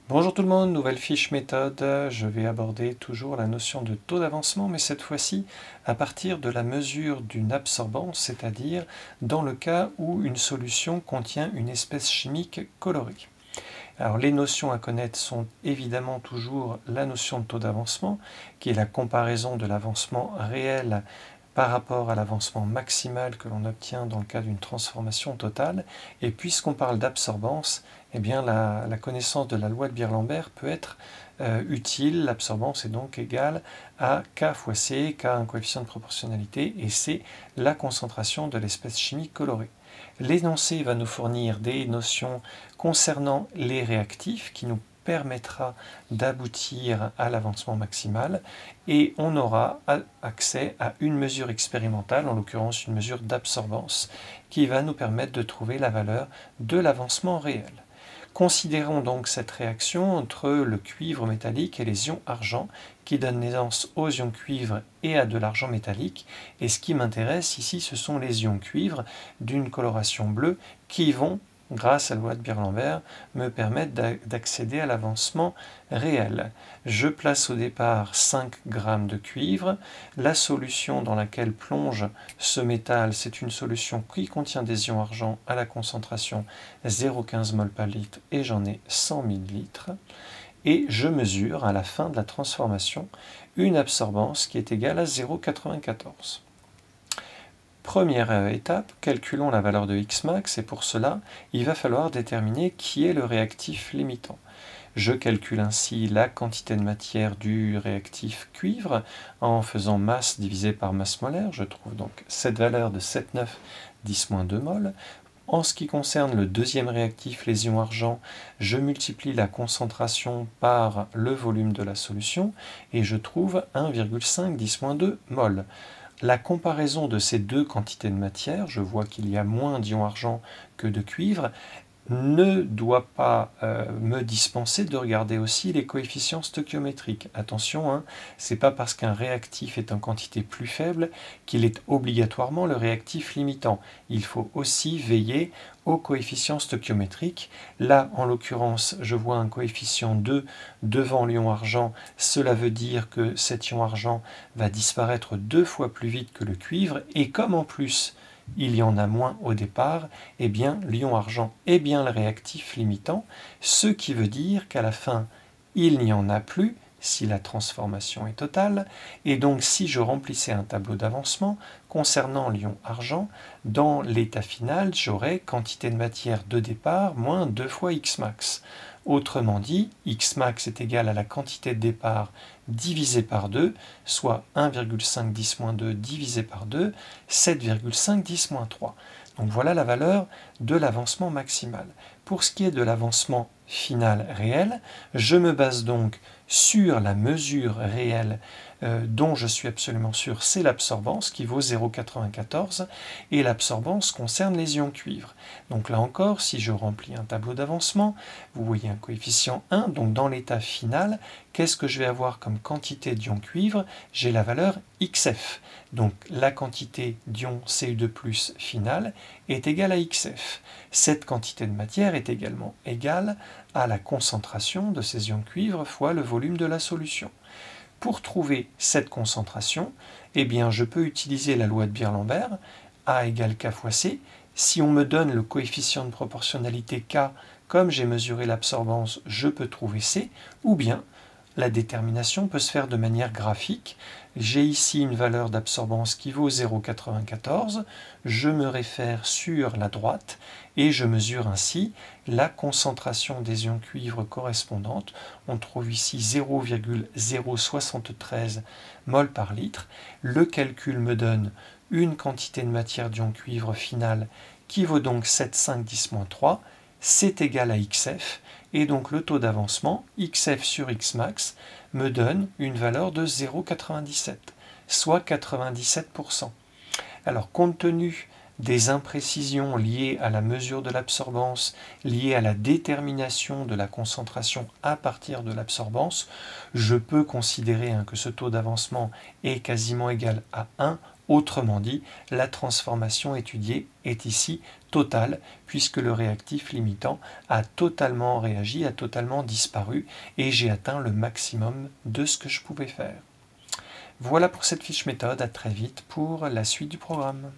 Bonjour tout le monde, nouvelle fiche méthode. Je vais aborder toujours la notion de taux d'avancement, mais cette fois-ci à partir de la mesure d'une absorbance, c'est-à-dire dans le cas où une solution contient une espèce chimique colorée. Alors les notions à connaître sont évidemment toujours la notion de taux d'avancement, qui est la comparaison de l'avancement réel par rapport à l'avancement maximal que l'on obtient dans le cas d'une transformation totale. Et puisqu'on parle d'absorbance, eh bien la connaissance de la loi de Beer-Lambert peut être utile. L'absorbance est donc égale à K fois C, K un coefficient de proportionnalité, et C la concentration de l'espèce chimique colorée. L'énoncé va nous fournir des notions concernant les réactifs qui nous permettra d'aboutir à l'avancement maximal, et on aura accès à une mesure expérimentale, en l'occurrence une mesure d'absorbance, qui va nous permettre de trouver la valeur de l'avancement réel. Considérons donc cette réaction entre le cuivre métallique et les ions argent qui donnent naissance aux ions cuivre et à de l'argent métallique. Et ce qui m'intéresse ici, ce sont les ions cuivre d'une coloration bleue qui vont, grâce à la loi de Beer-Lambert, me permettre d'accéder à l'avancement réel. Je place au départ 5 g de cuivre. La solution dans laquelle plonge ce métal, c'est une solution qui contient des ions argent à la concentration 0,15 mol par litre et j'en ai 100 ml. Et je mesure à la fin de la transformation une absorbance qui est égale à 0,94. Première étape, calculons la valeur de Xmax, et pour cela, il va falloir déterminer qui est le réactif limitant. Je calcule ainsi la quantité de matière du réactif cuivre en faisant masse divisé par masse molaire. Je trouve donc cette valeur de 7,9 10-2 mol. En ce qui concerne le deuxième réactif, les ions argent, je multiplie la concentration par le volume de la solution et je trouve 1,5 10-2 mol. La comparaison de ces deux quantités de matière, je vois qu'il y a moins d'ions argent que de cuivre, ne doit pas me dispenser de regarder aussi les coefficients stoichiométriques. Attention, hein, c'est pas parce qu'un réactif est en quantité plus faible qu'il est obligatoirement le réactif limitant. Il faut aussi veiller aux coefficients stoichiométriques. Là, en l'occurrence, je vois un coefficient 2 devant l'ion argent. Cela veut dire que cet ion argent va disparaître 2 fois plus vite que le cuivre, et comme en plus il y en a moins au départ, eh bien l'ion argent est bien le réactif limitant, ce qui veut dire qu'à la fin, il n'y en a plus si la transformation est totale, et donc si je remplissais un tableau d'avancement concernant l'ion argent, dans l'état final, j'aurais quantité de matière de départ moins 2 fois Xmax. Autrement dit, Xmax est égal à la quantité de départ divisé par 2, soit 1,5 10-2 divisé par 2, 7,5 10-3. Donc voilà la valeur de l'avancement maximal. Pour ce qui est de l'avancement final réel, je me base donc sur la mesure réelle dont je suis absolument sûr, c'est l'absorbance qui vaut 0,94, et l'absorbance concerne les ions cuivre. Donc là encore, si je remplis un tableau d'avancement, vous voyez un coefficient 1, donc dans l'état final, qu'est-ce que je vais avoir comme quantité d'ions cuivre? J'ai la valeur XF. Donc la quantité d'ions Cu2+ finale est égale à XF. Cette quantité de matière est également égale à la concentration de ces ions cuivre fois le volume de la solution. Pour trouver cette concentration, eh bien, je peux utiliser la loi de Beer-Lambert, A égale K fois C. Si on me donne le coefficient de proportionnalité K, comme j'ai mesuré l'absorbance, je peux trouver C, ou bien la détermination peut se faire de manière graphique. J'ai ici une valeur d'absorbance qui vaut 0,94, je me réfère sur la droite et je mesure ainsi la concentration des ions cuivre correspondante. On trouve ici 0,073 mol par litre. Le calcul me donne une quantité de matière d'ion cuivre finale qui vaut donc 7,5 10-3, c'est égal à XF, et donc le taux d'avancement, XF sur Xmax, me donne une valeur de 0,97, soit 97%. Alors, compte tenu des imprécisions liées à la mesure de l'absorbance, liées à la détermination de la concentration à partir de l'absorbance, je peux considérer que ce taux d'avancement est quasiment égal à 1 Autrement dit, la transformation étudiée est ici totale, puisque le réactif limitant a totalement réagi, a totalement disparu, et j'ai atteint le maximum de ce que je pouvais faire. Voilà pour cette fiche méthode, à très vite pour la suite du programme.